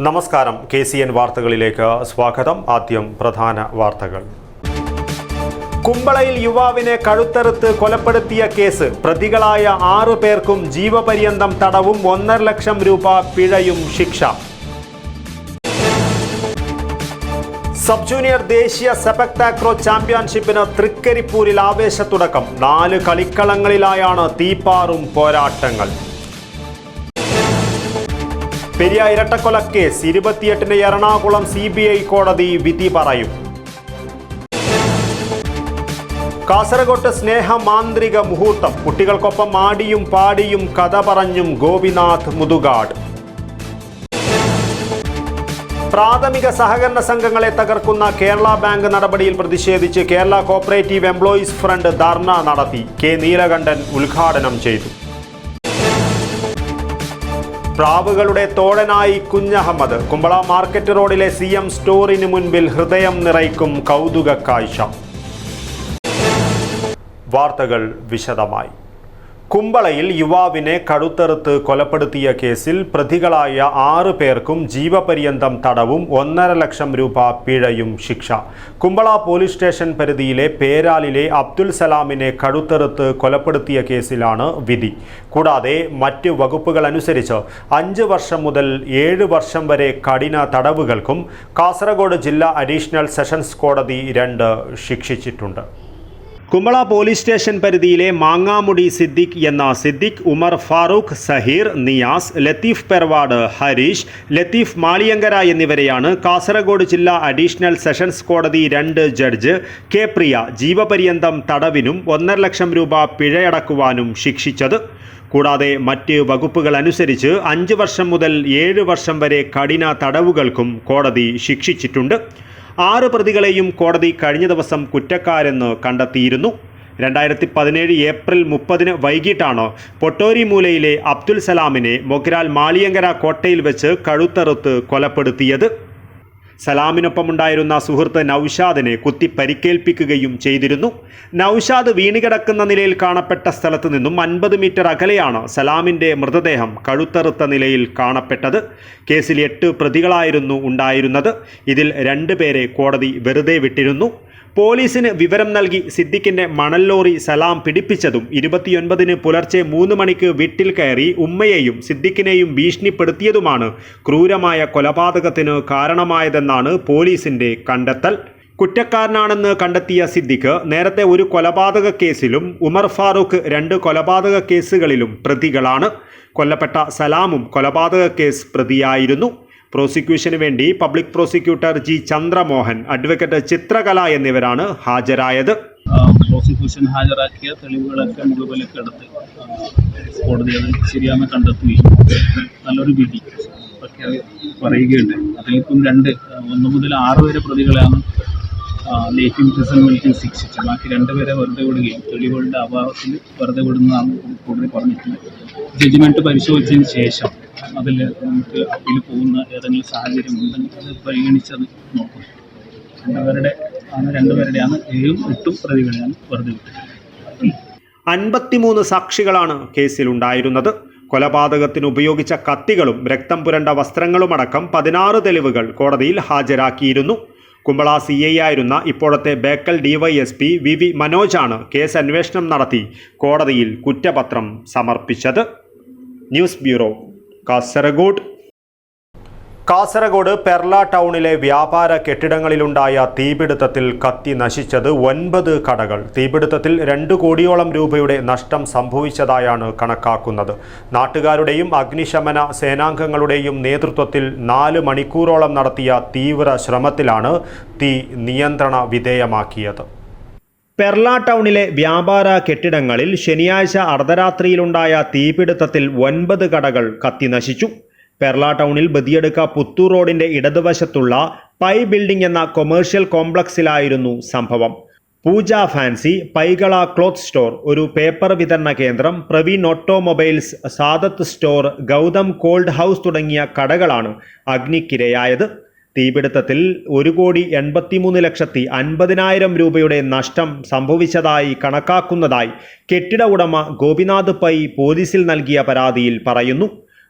നമസ്കാരം, KCN വാർത്തകളിലേക്ക് സ്വാഗതം. ആദ്യം പ്രധാന വാർത്തകൾ. കുമ്പളയിൽ യുവാവിനെ കഴുത്തറുത്ത് കൊലപ്പെടുത്തിയ കേസ്. പ്രതികളായ 6 പേർക്കും ജീവപര്യന്തം തടവും 1.5 ലക്ഷം രൂപ പിഴയും ശിക്ഷ. സബ് ജൂനിയർ ദേശീയ സെപക് താക്രോ ചാമ്പ്യൻഷിപ്പിന് തൃക്കരിപ്പൂരിൽ ആവേശത്തുടക്കം. 4 കളിക്കളങ്ങളിലായാണ് തീപ്പാറും പോരാട്ടങ്ങൾ. പെരിയ ഇരട്ടക്കൊലക്കേസ് 28-ന് എറണാകുളം CBI കോടതി വിധി പറയും. കാസർഗോട്ട് സ്നേഹ മാന്ത്രിക മുഹൂർത്തം. കുട്ടികൾക്കൊപ്പം ആടിയും പാടിയും കഥ പറഞ്ഞും ഗോപിനാഥ് മുതുകാട്. പ്രാഥമിക സഹകരണ സംഘങ്ങളെ തകർക്കുന്ന കേരള ബാങ്ക് നടപടിയിൽ പ്രതിഷേധിച്ച് കേരള കോപ്പറേറ്റീവ് എംപ്ലോയീസ് ഫ്രണ്ട് ധർണ നടത്തി. K. നീലകണ്ഠൻ ഉദ്ഘാടനം ചെയ്തു. പ്രാവുകളുടെ തോഴനായി കുഞ്ഞഹമ്മദ്. കുമ്പള മാർക്കറ്റ് റോഡിലെ CM സ്റ്റോറിന് മുൻപിൽ ഹൃദയം നിറയ്ക്കും കൗതുക കാഴ്ച. വാർത്തകൾ വിശദമായി. കുമ്പളയിൽ യുവാവിനെ കഴുത്തറുത്ത് കൊലപ്പെടുത്തിയ കേസിൽ പ്രതികളായ 6 പേർക്കും ജീവപര്യന്തം തടവും 1.5 ലക്ഷം രൂപ പിഴയും ശിക്ഷ. കുമ്പള പോലീസ് സ്റ്റേഷൻ പരിധിയിലെ പേരാലിലെ അബ്ദുൽ സലാമിനെ കഴുത്തറുത്ത് കൊലപ്പെടുത്തിയ കേസിലാണ് വിധി. കൂടാതെ മറ്റ് വകുപ്പുകൾ അനുസരിച്ച് 5 വർഷം മുതൽ 7 വർഷം വരെ കഠിന തടവുകൾക്കും കാസർഗോഡ് ജില്ലാ അഡീഷണൽ സെഷൻസ് കോടതി 2 ശിക്ഷിച്ചിട്ടുണ്ട്. കുമ്പള പോലീസ് സ്റ്റേഷൻ പരിധിയിലെ മാങ്ങാമുടി സിദ്ദിഖ് എന്ന സിദ്ദിഖ്, ഉമർ ഫാറൂഖ്, സഹീർ, നിയാസ്, ലത്തീഫ് പെർവാട്, ഹരീഷ്, ലത്തീഫ് മാളിയങ്കര എന്നിവരെയാണ് കാസർഗോഡ് ജില്ലാ അഡീഷണൽ സെഷൻസ് കോടതി 2 ജഡ്ജ് K. പ്രിയ ജീവപര്യന്തം തടവിനും 1.5 ലക്ഷം രൂപ പിഴയടക്കുവാനും ശിക്ഷിച്ചത്. കൂടാതെ മറ്റ് വകുപ്പുകൾ അനുസരിച്ച് 5 വർഷം മുതൽ 7 വർഷം വരെ കഠിന തടവുകൾക്കും കോടതി ശിക്ഷിച്ചിട്ടുണ്ട്. 6 പ്രതികളെയും കോടതി കഴിഞ്ഞ ദിവസം കുറ്റക്കാരെന്ന് കണ്ടെത്തിയിരുന്നു. 2017 ഏപ്രിൽ 30-ന് വൈകിട്ടാണ് പൊട്ടോരി മൂലയിലെ അബ്ദുൽ സലാമിനെ മൊഗ്രാൽ മാളിയങ്കര കോട്ടയിൽ വെച്ച് കഴുത്തറുത്ത് കൊലപ്പെടുത്തിയത്. സലാമിനൊപ്പമുണ്ടായിരുന്ന സുഹൃത്ത് നൌഷാദിനെ കുത്തി പരിക്കേൽപ്പിക്കുകയും ചെയ്തിരുന്നു. നൌഷാദ് വീണുകിടക്കുന്ന നിലയിൽ കാണപ്പെട്ട സ്ഥലത്ത് നിന്നും 50 മീറ്റർ അകലെയാണ് സലാമിൻ്റെ മൃതദേഹം കഴുത്തറുത്ത നിലയിൽ കാണപ്പെട്ടത്. കേസിൽ 8 പ്രതികളായിരുന്നു ഉണ്ടായിരുന്നത്. ഇതിൽ 2 പേരെ കോടതി വെറുതെ വിട്ടിരുന്നു. പോലീസിന് വിവരം നൽകി സിദ്ദിഖിൻ്റെ മണൽ ലോറി സലാം പിടിപ്പിച്ചതും 29-ന് പുലർച്ചെ 3 മണിക്ക് വീട്ടിൽ കയറി ഉമ്മയെയും സിദ്ദിഖിനെയും ഭീഷണിപ്പെടുത്തിയതുമാണ് ക്രൂരമായ കൊലപാതകത്തിന് കാരണമായതെന്നാണ് പോലീസിൻ്റെ കണ്ടെത്തൽ. കുറ്റക്കാരനാണെന്ന് കണ്ടെത്തിയ സിദ്ദിഖ് നേരത്തെ ഒരു കൊലപാതക കേസിലും ഉമർ ഫാറൂഖ് 2 കൊലപാതക കേസുകളിലും പ്രതികളാണ്. കൊല്ലപ്പെട്ട സലാമും കൊലപാതക കേസ് പ്രതിയായിരുന്നു. പ്രോസിക്യൂഷന് വേണ്ടി public prosecutor G. Chandramohan, advocate ചിത്രകല എന്നിവരാണ് ഹാജരായത്. പ്രോസിക്യൂഷൻ ഹാജരാക്കിയ തെളിവുകളൊക്കെ മുഴുവലൊക്കെടുത്ത് കോടതി അത് ശരിയാണെന്ന് കണ്ടെത്തുകയും നല്ലൊരു വിധി പറയുകയുണ്ട്. അതിലിപ്പം 1 മുതൽ 6 വരെ പ്രതികളാണ് ലൈഫ് ഇംപ്രിസൺമെൻറ്റിൽ ശിക്ഷിച്ചത്. ബാക്കി 2 പേരെ വെറുതെ വിടുകയും തെളിവുകളുടെ അഭാവത്തിൽ വെറുതെ വിടുന്നതാണ് കോടതി പറഞ്ഞിട്ടുള്ളത്. ജഡ്ജ്മെൻറ്റ് പരിശോധിച്ചതിന് ശേഷം അതിൽ നമുക്ക് അപ്പീൽ പോകുന്ന ഏതെങ്കിലും സാഹചര്യം ഉണ്ടെങ്കിൽ അത് പരിഗണിച്ചത് നോക്കും. 2 പേരുടെയാണ് 7ഉം 8ഉം പ്രതികളെയാണ് വെറുതെ വിട്ടത്. 53 സാക്ഷികളാണ് കേസിലുണ്ടായിരുന്നത്. കൊലപാതകത്തിന് ഉപയോഗിച്ച കത്തികളും രക്തം പുരണ്ട വസ്ത്രങ്ങളുമടക്കം 16 തെളിവുകൾ കോടതിയിൽ ഹാജരാക്കിയിരുന്നു. കുമ്പള CI ആയിരുന്ന ഇപ്പോഴത്തെ ബേക്കൽ DYSP VV മനോജാണ് കേസ് അന്വേഷണം നടത്തി കോടതിയിൽ കുറ്റപത്രം സമർപ്പിച്ചത്. News bureau, Kasaragod. കാസർഗോഡ് പെർള ടൗണിലെ വ്യാപാര കെട്ടിടങ്ങളിലുണ്ടായ തീപിടുത്തത്തിൽ കത്തി നശിച്ചത് 9 കടകൾ. തീപിടുത്തത്തിൽ 2 കോടിയോളം രൂപയുടെ നഷ്ടം സംഭവിച്ചതായാണ് കണക്കാക്കുന്നത്. നാട്ടുകാരുടെയും അഗ്നിശമന സേനാംഗങ്ങളുടെയും നേതൃത്വത്തിൽ 4 മണിക്കൂറോളം നടത്തിയ തീവ്ര ശ്രമത്തിലാണ് തീ നിയന്ത്രണ വിധേയമാക്കിയത്. പെർള ടൗണിലെ വ്യാപാര കെട്ടിടങ്ങളിൽ ശനിയാഴ്ച അർദ്ധരാത്രിയിലുണ്ടായ തീപിടുത്തത്തിൽ 9 കടകൾ കത്തി നശിച്ചു. പെർള ടൗണിൽ ബദിയടുക്ക പുത്തൂർ റോഡിൻ്റെ ഇടതുവശത്തുള്ള പൈ ബിൽഡിംഗ് എന്ന കൊമേഴ്ഷ്യൽ കോംപ്ലക്സിലായിരുന്നു സംഭവം. പൂജ ഫാൻസി, പൈകള ക്ലോത്ത് സ്റ്റോർ, ഒരു പേപ്പർ വിതരണ കേന്ദ്രം, Praveen automobiles, Sadath store, Gautam cold house തുടങ്ങിയ കടകളാണ് അഗ്നിക്കിരയായത്. തീപിടുത്തത്തിൽ 1,83,50,000 രൂപയുടെ നഷ്ടം സംഭവിച്ചതായി കണക്കാക്കുന്നതായി കെട്ടിട ഉടമ ഗോപിനാഥ് പൈ പോലീസിൽ നൽകിയ പരാതിയിൽ പറയുന്നു.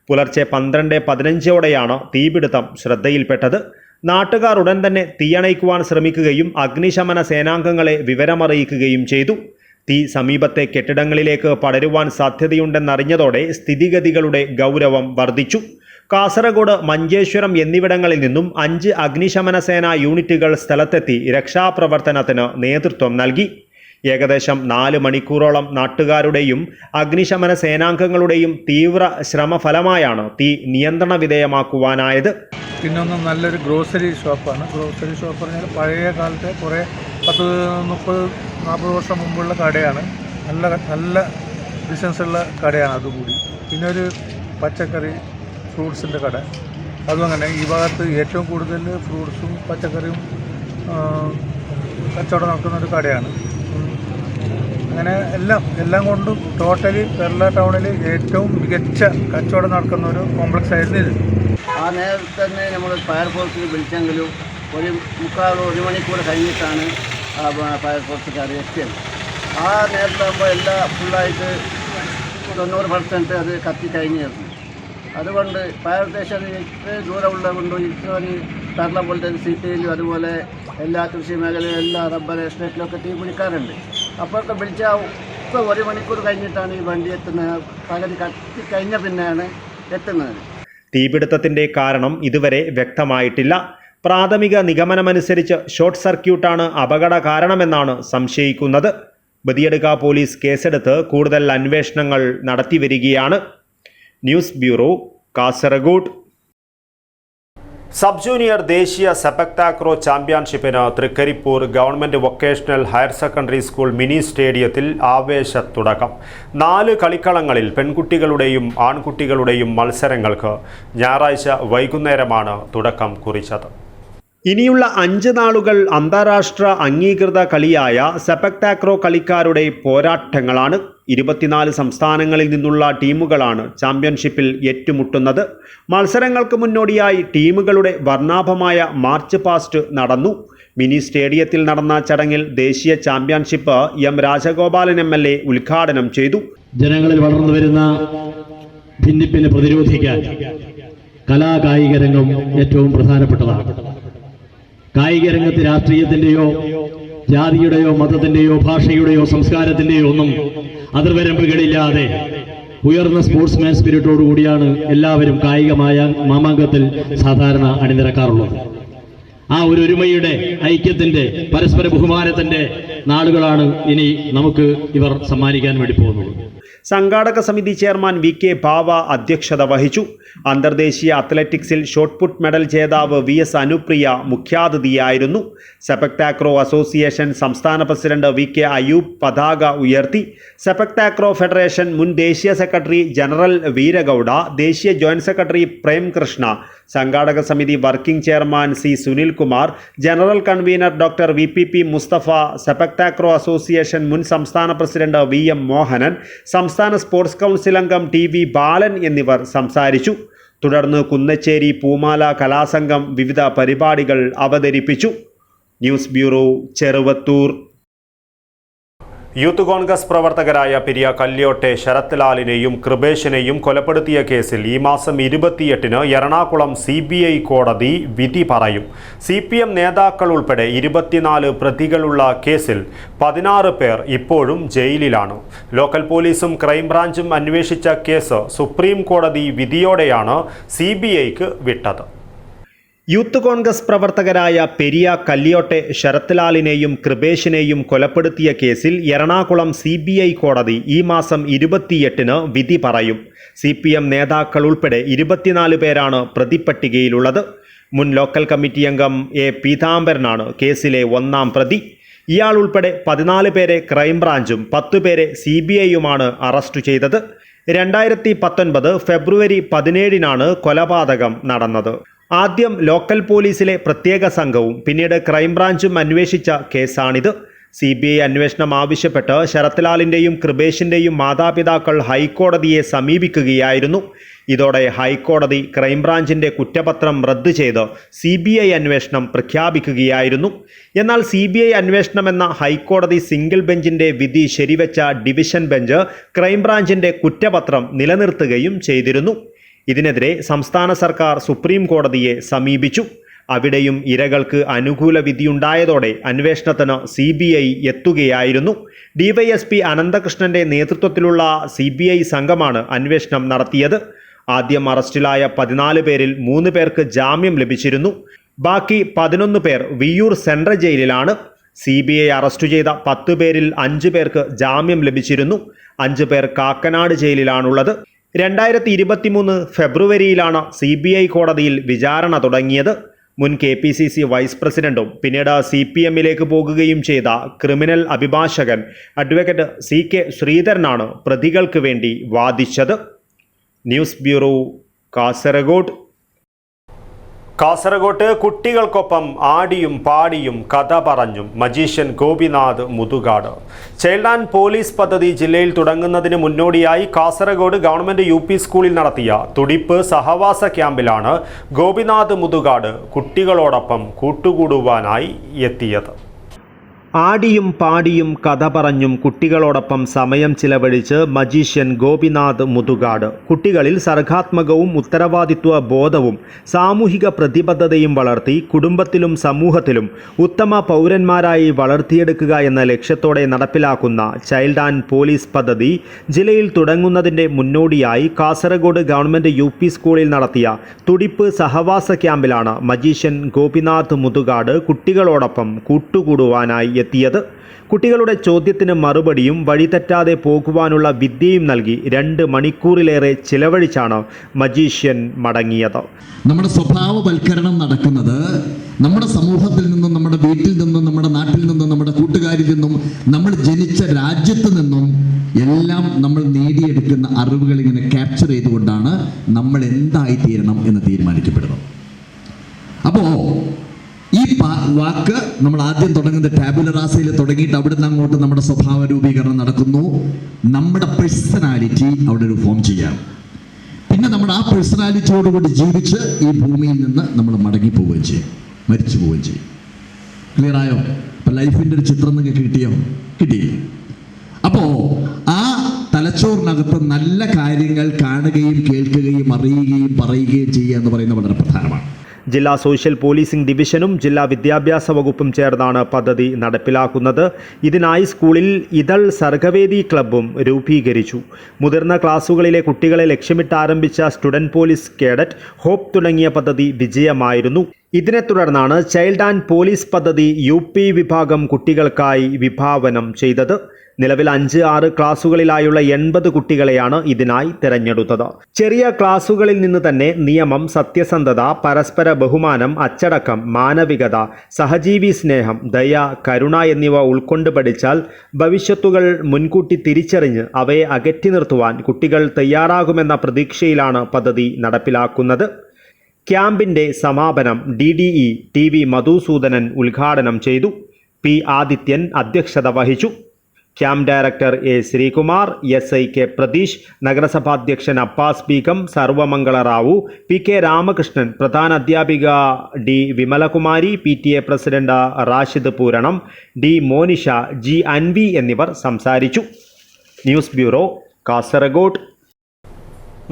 പുലർച്ചെ 12:15 തീപിടുത്തം ശ്രദ്ധയിൽപ്പെട്ടത്. നാട്ടുകാർ ഉടൻ തന്നെ തീയണയ്ക്കുവാൻ ശ്രമിക്കുകയും അഗ്നിശമന സേനാംഗങ്ങളെ വിവരമറിയിക്കുകയും ചെയ്തു. തീ സമീപത്തെ കെട്ടിടങ്ങളിലേക്ക് പടരുവാൻ സാധ്യതയുണ്ടെന്നറിഞ്ഞതോടെ സ്ഥിതിഗതികളുടെ ഗൗരവം വർദ്ധിച്ചു. കാസർഗോഡ്, മഞ്ചേശ്വരം എന്നിവിടങ്ങളിൽ നിന്നും 5 അഗ്നിശമന സേനാ യൂണിറ്റുകൾ സ്ഥലത്തെത്തി രക്ഷാപ്രവർത്തനത്തിന് നേതൃത്വം നൽകി. ഏകദേശം 4 മണിക്കൂറോളം നാട്ടുകാരുടെയും അഗ്നിശമന സേനാംഗങ്ങളുടെയും തീവ്ര ശ്രമഫലമായാണ് തീ നിയന്ത്രണ വിധേയമാക്കുവാനായത്. പിന്നൊന്ന് നല്ലൊരു ഗ്രോസറി ഷോപ്പാണ്. ഗ്രോസറി ഷോപ്പ് പറഞ്ഞാൽ പഴയ കാലത്തെ കുറേ 30-40 വർഷം മുമ്പുള്ള കടയാണ്. നല്ല ബിസിനസ്സുള്ള കടയാണ് അതുകൂടി. പിന്നെ ഒരു പച്ചക്കറി ഫ്രൂട്ട്സിൻ്റെ കട, അതും അങ്ങനെ. ഈ ഭാഗത്ത് ഏറ്റവും കൂടുതൽ ഫ്രൂട്ട്സും പച്ചക്കറിയും കച്ചവടം നടക്കുന്ന ഒരു കടയാണ്. അങ്ങനെ എല്ലാം കൊണ്ടും ടോട്ടലി കേരള ടൗണിൽ ഏറ്റവും മികച്ച കച്ചവടം നടക്കുന്ന ഒരു കോംപ്ലക്സ് ആയിരുന്നു ഇത്. ആ നേരത്തെ തന്നെ നമ്മൾ ഫയർഫോഴ്സിൽ വിളിച്ചെങ്കിലും 1 മണിക്കൂർ കഴിഞ്ഞിട്ടാണ് ഫയർഫോഴ്സുകാർ എത്തിയത്. ആ നേരത്താകുമ്പോൾ എല്ലാം ഫുള്ളായിട്ട് 90% അത് കത്തിക്കഴിഞ്ഞിരുന്നു. അതുകൊണ്ട് ഫയർ സ്റ്റേഷനിൽ ഇത്രയും ദൂരമുള്ളത് കൊണ്ട് ഇത്രയും കേരള പോലത്തെ സിറ്റിയിലും അതുപോലെ എല്ലാ കൃഷി മേഖലയിലും എല്ലാ റബ്ബർ എസ്റ്റേറ്റിലൊക്കെ തീ പിടിക്കാറുണ്ട്. അപ്പോഴൊക്കെ വിളിച്ചാൽ ഇപ്പോൾ 1 മണിക്കൂർ കഴിഞ്ഞിട്ടാണ് ഈ വണ്ടി എത്തുന്നത്. പകുതി കത്തിക്കഴിഞ്ഞ പിന്നെയാണ് എത്തുന്നത്. തീപിടുത്തത്തിന്റെ കാരണം ഇതുവരെ വ്യക്തമായിട്ടില്ല. പ്രാഥമിക നിഗമനമനുസരിച്ച് ഷോർട്ട് സർക്യൂട്ടാണ് അപകട കാരണമെന്നാണ് സംശയിക്കുന്നത്. ബദിയടുക്ക പോലീസ് കേസെടുത്ത് കൂടുതൽ അന്വേഷണങ്ങൾ നടത്തിവരികയാണ്. News bureau, Kasaragod. Sub junior ദേശീയ സെപക് താക്രോ ചാമ്പ്യൻഷിപ്പിന് Thrikkaripur government vocational higher secondary school mini സ്റ്റേഡിയത്തിൽ ആവേശത്തുടക്കം. 4 കളിക്കളങ്ങളിൽ പെൺകുട്ടികളുടെയും ആൺകുട്ടികളുടെയും മത്സരങ്ങൾക്ക് ഞായറാഴ്ച വൈകുന്നേരമാണ് തുടക്കം കുറിച്ചത്. ഇനിയുള്ള 5 നാളുകൾ അന്താരാഷ്ട്ര അംഗീകൃത കളിയായ സെപക് താക്രോ കളിക്കാരുടെ പോരാട്ടങ്ങളാണ്. 24 സംസ്ഥാനങ്ങളിൽ നിന്നുള്ള ടീമുകളാണ് ചാമ്പ്യൻഷിപ്പിൽ ഏറ്റുമുട്ടുന്നത്. മത്സരങ്ങൾക്ക് മുന്നോടിയായി ടീമുകളുടെ വർണ്ണാഭമായ മാർച്ച് പാസ്റ്റ് നടന്നു. മിനി സ്റ്റേഡിയത്തിൽ നടന്ന ചടങ്ങിൽ ദേശീയ ചാമ്പ്യൻഷിപ്പ് എം രാജഗോപാലൻ MLA ഉദ്ഘാടനം ചെയ്തു. ജനങ്ങളിൽ വളർന്നു വരുന്ന ഭിന്നിപ്പിനെ പ്രതിരോധിക്കാൻ കലാകായിക രംഗം ഏറ്റവും പ്രധാനപ്പെട്ടതാണ്. കായിക രംഗത്ത് രാഷ്ട്രീയത്തിന്റെയോ ജാതിയുടെയോ മതത്തിന്റെയോ ഭാഷയുടെയോ സംസ്കാരത്തിന്റെയോ ഒന്നും അതിർവരമ്പുകളില്ലാതെ ഉയർന്ന സ്പോർട്സ്മാൻ സ്പിരിറ്റോടുകൂടിയാണ് എല്ലാവരും കായികമായ മാമാങ്കത്തിൽ സാധാരണ അണിനിരക്കാറുള്ളത്. ആ ഒരു ഒരുമയുടെ, ഐക്യത്തിന്റെ, പരസ്പര ബഹുമാനത്തിന്റെ നാളുകളാണ് ഇനി നമുക്ക് ഇവർ സമ്മാനിക്കാൻ വേണ്ടി പോകുന്നത്. സംഘാടക സമിതി ചെയർമാൻ VK ഭാവ അധ്യക്ഷത വഹിച്ചു. അന്തർദേശീയ അത്ലറ്റിക്സിൽ ഷോട്ട്പുട്ട് മെഡൽ ജേതാവ് VS അനുപ്രിയ മുഖ്യാതിഥിയായിരുന്നു. സെപക് താക്രോ അസോസിയേഷൻ സംസ്ഥാന പ്രസിഡന്റ് VK അയൂബ് പതാക ഉയർത്തി. സെപക് താക്രോ ഫെഡറേഷൻ മുൻ ദേശീയ സെക്രട്ടറി ജനറൽ വീരഗൌഡ, ദേശീയ ജോയിന്റ് സെക്രട്ടറി പ്രേംകൃഷ്ണ, സംഘാടക സമിതി working chairman C Sunilkumar, general convener doctor VPP Mustafa, sepak takraw association മുൻ സംസ്ഥാന പ്രസിഡന്റ് VM മോഹനൻ, സംസ്ഥാന സ്പോർട്സ് കൗൺസിൽ അംഗം TV ബാലൻ എന്നിവർ സംസാരിച്ചു. തുടർന്ന് കുന്നച്ചേരി പൂമാല കലാസംഘം വിവിധ പരിപാടികൾ അവതരിപ്പിച്ചു. News bureau, Cheruvathur. Youth congress പ്രവർത്തകരായ പെരിയ കല്യോട്ടെ ശരത് ലാലിനെയും കൃപേഷിനെയും കൊലപ്പെടുത്തിയ കേസിൽ ഈ മാസം 28-ന് എറണാകുളം CBI കോടതി വിധി പറയും. CPM നേതാക്കൾ ഉൾപ്പെടെ 24 പ്രതികളുള്ള കേസിൽ 16 പേർ ഇപ്പോഴും ജയിലിലാണ്. ലോക്കൽ പോലീസും ക്രൈംബ്രാഞ്ചും അന്വേഷിച്ച കേസ് സുപ്രീം കോടതി വിധിയോടെയാണ് CBIക്ക് വിട്ടത്. യൂത്ത് കോൺഗ്രസ് പ്രവർത്തകരായ പെരിയ കല്യോട്ടെ ശരത് ലാലിനെയും കൃപേഷിനെയും കൊലപ്പെടുത്തിയ കേസിൽ എറണാകുളം CBI കോടതി ഈ മാസം 28-ന് വിധി പറയും. CPM നേതാക്കൾ ഉൾപ്പെടെ 24 പേരാണ് പ്രതിപ്പട്ടികയിലുള്ളത്. മുൻ ലോക്കൽ കമ്മിറ്റി അംഗം A പീതാംബരനാണ് കേസിലെ 1-ാം പ്രതി. ഇയാൾ ഉൾപ്പെടെ 14 പേരെ ക്രൈംബ്രാഞ്ചും 10 പേരെ CBIയുമാണ് അറസ്റ്റ് ചെയ്തത്. 2019 ഫെബ്രുവരി 17-നാണ് കൊലപാതകം നടന്നത്. ആദ്യം ലോക്കൽ പോലീസിലെ പ്രത്യേക സംഘവും പിന്നീട് ക്രൈംബ്രാഞ്ചും അന്വേഷിച്ച കേസാണിത്. CBI അന്വേഷണം ആവശ്യപ്പെട്ട് ശരത് ലാലിൻ്റെയും കൃപേഷിൻ്റെയും മാതാപിതാക്കൾ ഹൈക്കോടതിയെ സമീപിക്കുകയായിരുന്നു. ഇതോടെ ഹൈക്കോടതി ക്രൈംബ്രാഞ്ചിൻ്റെ കുറ്റപത്രം റദ്ദ് ചെയ്ത് CBI അന്വേഷണം പ്രഖ്യാപിക്കുകയായിരുന്നു. എന്നാൽ CBI അന്വേഷണമെന്ന ഹൈക്കോടതി സിംഗിൾ ബെഞ്ചിൻ്റെ വിധി ശരിവെച്ച ഡിവിഷൻ ബെഞ്ച് ക്രൈംബ്രാഞ്ചിൻ്റെ കുറ്റപത്രം നിലനിർത്തുകയും ചെയ്തിരുന്നു. ഇതിനെതിരെ സംസ്ഥാന സർക്കാർ സുപ്രീം കോടതിയെ സമീപിച്ചു. അവിടെയും ഇരകൾക്ക് അനുകൂല വിധിയുണ്ടായതോടെ അന്വേഷണത്തിന് CBI എത്തുകയായിരുന്നു. ഡിവൈഎസ്പി അനന്തകൃഷ്ണന്റെ നേതൃത്വത്തിലുള്ള CBI സംഘമാണ് അന്വേഷണം നടത്തിയത്. ആദ്യം അറസ്റ്റിലായ 14 പേരിൽ 3 പേർക്ക് ജാമ്യം ലഭിച്ചിരുന്നു. ബാക്കി 11 പേർ വിയ്യൂർ സെൻട്രൽ ജയിലിലാണ്. CBI അറസ്റ്റ് ചെയ്ത 10 പേരിൽ 5 പേർക്ക് ജാമ്യം ലഭിച്ചിരുന്നു. 5 പേർ കാക്കനാട് ജയിലിലാണുള്ളത്. 2023 ഫെബ്രുവരിയിലാണ് CBI കോടതിയിൽ വിചാരണ തുടങ്ങിയത്. മുൻ KPCC വൈസ് പ്രസിഡന്റും പിന്നീട് CPM-ലേക്ക് പോകുകയും ചെയ്ത ക്രിമിനൽ അഭിഭാഷകൻ അഡ്വക്കേറ്റ് CK ശ്രീധരനാണ് പ്രതികൾക്ക് വേണ്ടി വാദിച്ചത്. News bureau, Kasaragod. കാസർഗോഡ് കുട്ടികൾക്കൊപ്പം ആടിയും പാടിയും കഥ പറഞ്ഞും magician Gopinath Muthukad. Child and police പദ്ധതി ജില്ലയിൽ തുടങ്ങുന്നതിന് മുന്നോടിയായി കാസർഗോഡ് ഗവൺമെൻറ് UP സ്കൂളിൽ നടത്തിയ തുടിപ്പ് സഹവാസ ക്യാമ്പിലാണ് ഗോപിനാഥ് മുതുകാട് കുട്ടികളോടൊപ്പം കൂട്ടുകൂടുവാനായി എത്തിയത്. ആടിയും പാടിയും കഥ പറഞ്ഞും കുട്ടികളോടൊപ്പം സമയം ചിലവഴിച്ച് മജീഷ്യൻ ഗോപിനാഥ് മുതുകാട് കുട്ടികളിൽ സർഗാത്മകവും ഉത്തരവാദിത്വ ബോധവും സാമൂഹിക പ്രതിബദ്ധതയും വളർത്തി കുടുംബത്തിലും സമൂഹത്തിലും ഉത്തമ പൗരന്മാരായി വളർത്തിയെടുക്കുക എന്ന ലക്ഷ്യത്തോടെ നടപ്പിലാക്കുന്ന ചൈൽഡ് ആൻഡ് പോലീസ് പദ്ധതി ജില്ലയിൽ തുടങ്ങുന്നതിൻ്റെ മുന്നോടിയായി കാസർഗോഡ് ഗവൺമെൻറ് UP സ്കൂളിൽ നടത്തിയ തുടിപ്പ് സഹവാസ ക്യാമ്പിലാണ് മജീഷ്യൻ ഗോപിനാഥ് മുതുകാട് കുട്ടികളോടൊപ്പം കൂട്ടുകൂടുവാനായി എത്തിയത്. കുട്ടികളുടെ ചോദ്യത്തിന് മറുപടിയും വഴിതെറ്റാതെ പോകുവാനുള്ള വിദ്യയും നൽകി 2 മണിക്കൂറിലേറെ ചിലവഴിച്ചാണ് മജീഷ്യൻ മടങ്ങിയത്. നമ്മുടെ സ്വഭാവവൽക്കരണം നടക്കുന്നത് നമ്മുടെ സമൂഹത്തിൽ നിന്നും, നമ്മുടെ വീട്ടിൽ നിന്നും, നമ്മുടെ നാട്ടിൽ നിന്നും, നമ്മുടെ കൂട്ടുകാരിൽ നിന്നും, നമ്മൾ ജനിച്ച രാജ്യത്ത് നിന്നും എല്ലാം നമ്മൾ നേടിയെടുക്കുന്ന അറിവുകൾ ഇങ്ങനെ ക്യാപ്ചർ ചെയ്തുകൊണ്ടാണ് നമ്മൾ എന്തായിത്തീരണം എന്ന് തീരുമാനിക്കപ്പെടുന്നത്. അപ്പോൾ ഈ വാക്ക് നമ്മൾ ആദ്യം തുടങ്ങുന്നത് ടാബുലർ റാസയിൽ തുടങ്ങിയിട്ട് അവിടുന്ന് അങ്ങോട്ട് നമ്മുടെ സ്വഭാവ രൂപീകരണം നടക്കുന്നു. നമ്മുടെ പേഴ്സണാലിറ്റി അവിടെ ഒരു ഫോം ചെയ്യാം. പിന്നെ നമ്മുടെ ആ പേഴ്സണാലിറ്റിയോടുകൂടി ജീവിച്ച് ഈ ഭൂമിയിൽ നിന്ന് നമ്മൾ മടങ്ങിപ്പോവുകയും ചെയ്യും, മരിച്ചു പോവുകയും ചെയ്യും. ക്ലിയർ ആയോ? അപ്പം ലൈഫിൻ്റെ ഒരു ചിത്രം നിങ്ങൾക്ക് കിട്ടിയില്ല. അപ്പോൾ ആ തലച്ചോറിനകത്ത് നല്ല കാര്യങ്ങൾ കാണുകയും കേൾക്കുകയും അറിയുകയും പറയുകയും ചെയ്യുക എന്ന് പറയുന്നത് വളരെ പ്രധാനമാണ്. ജില്ലാ സോഷ്യൽ പോലീസിംഗ് ഡിവിഷനും ജില്ലാ വിദ്യാഭ്യാസ വകുപ്പും ചേർന്നാണ് പദ്ധതി നടപ്പിലാക്കുന്നത്. ഇതിനായി സ്കൂളിൽ ഇതൾ സർഗവേദി ക്ലബ്ബും രൂപീകരിച്ചു. മുതിർന്ന ക്ലാസുകളിലെ കുട്ടികളെ ലക്ഷ്യമിട്ട് ആരംഭിച്ച സ്റ്റുഡൻറ് പോലീസ് കേഡറ്റ് ഹോപ്പ് തുടങ്ങിയ പദ്ധതി വിജയമായിരുന്നു. ഇതിനെ തുടർന്നാണ് ചൈൽഡ് ആൻഡ് പോലീസ് പദ്ധതി UP വിഭാഗം കുട്ടികൾക്കായി വിഭാവനം ചെയ്തത്. നിലവിൽ 5-6 ക്ലാസുകളിലായുള്ള 80 കുട്ടികളെയാണ് ഇതിനായി തിരഞ്ഞെടുത്തത്. ചെറിയ ക്ലാസുകളിൽ നിന്ന് തന്നെ നിയമം, സത്യസന്ധത, പരസ്പര ബഹുമാനം, അച്ചടക്കം, മാനവികത, സഹജീവി സ്നേഹം, ദയ, കരുണ എന്നിവ ഉൾക്കൊണ്ട് പഠിച്ചാൽ ഭവിഷ്യത്തുകൾ മുൻകൂട്ടി തിരിച്ചറിഞ്ഞ് അവയെ അകറ്റി നിർത്തുവാൻ കുട്ടികൾ തയ്യാറാകുമെന്ന പ്രതീക്ഷയിലാണ് പദ്ധതി നടപ്പിലാക്കുന്നത്. ക്യാമ്പിൻ്റെ സമാപനം DDE TV മധുസൂദനൻ ഉദ്ഘാടനം ചെയ്തു. P ആദിത്യൻ അധ്യക്ഷത വഹിച്ചു. Camp director A Sreekumar, SI K Pratheesh, നഗരസഭാധ്യക്ഷൻ അബ്ബാസ് ബീഗം, സർവമംഗള റാവു, PK രാമകൃഷ്ണൻ, പ്രധാന അധ്യാപിക D Vimalakumari, PTA president Rashid Pooranam, D Monisha, G Anvi എന്നിവർ സംസാരിച്ചു. News bureau, Kasaragod.